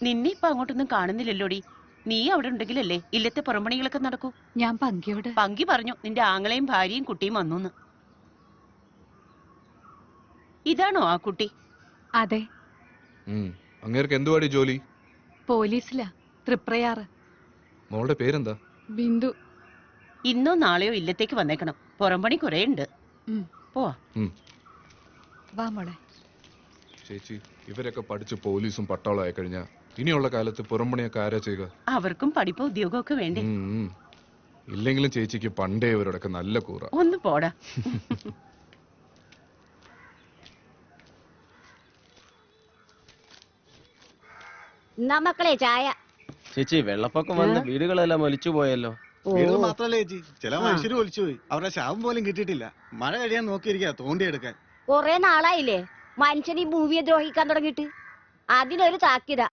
നിന്നെ ഇപ്പൊ അങ്ങോട്ടൊന്നും കാണുന്നില്ലല്ലോടി. നീ അവിടെ ഉണ്ടെങ്കിലല്ലേ ഇല്ലത്തെ പുറംപണികളൊക്കെ നടക്കൂ. ഞാൻ പങ്കിയോട്. പങ്കി പറഞ്ഞു നിന്റെ ആങ്ങളെയും ഭാര്യയും കുട്ടിയും വന്നു. ഇതാണോ ആ കുട്ടി? അതെ. അങ്ങേർക്ക് എന്തുവാടി ജോലി? പോലീസിലാ, തൃപ്രയാറ്. മോളുടെ പേരെന്താ? ബിന്ദു. ഇന്നോ നാളെയോ ഇല്ലത്തേക്ക് വന്നേക്കണം. പുറംപണി കുറെ ഉണ്ട്. പോവാ. വാ മോളെ. ചേച്ചി, ഇവരൊക്കെ പഠിച്ച് പോലീസും പട്ടാളം ആയി കഴിഞ്ഞാ ഇനിയുള്ള കാലത്ത് പുറംപണിയൊക്കെ ആരാ ചെയ്യുക? അവർക്കും പഠിപ്പോ ഉദ്യോഗമൊക്കെ വേണ്ടേ? ഇല്ലെങ്കിലും ചേച്ചിക്ക് പണ്ടേ ഇവരോടൊക്കെ നല്ല കൂറ. ഒന്ന് പോടാ. മക്കളെ ചായ. ചേച്ചി, വെള്ളപ്പൊക്കം വന്ന് വീടുകളെല്ലാം ഒലിച്ചു പോയല്ലോ. വീടുകൾ മാത്രല്ലേ ചേച്ചി, ചില മനുഷ്യര് ഒലിച്ചുപോയി. അവരുടെ ശവം പോലും കിട്ടിയിട്ടില്ല. മഴ കഴിയാൻ നോക്കിയിരിക്കാ തോണ്ടിയെടുക്കാൻ. കൊറേ നാളായില്ലേ മനുഷ്യൻ ഈ ഭൂമിയെ ദ്രോഹിക്കാൻ തുടങ്ങിയിട്ട്. അതിനൊരു താക്കീത.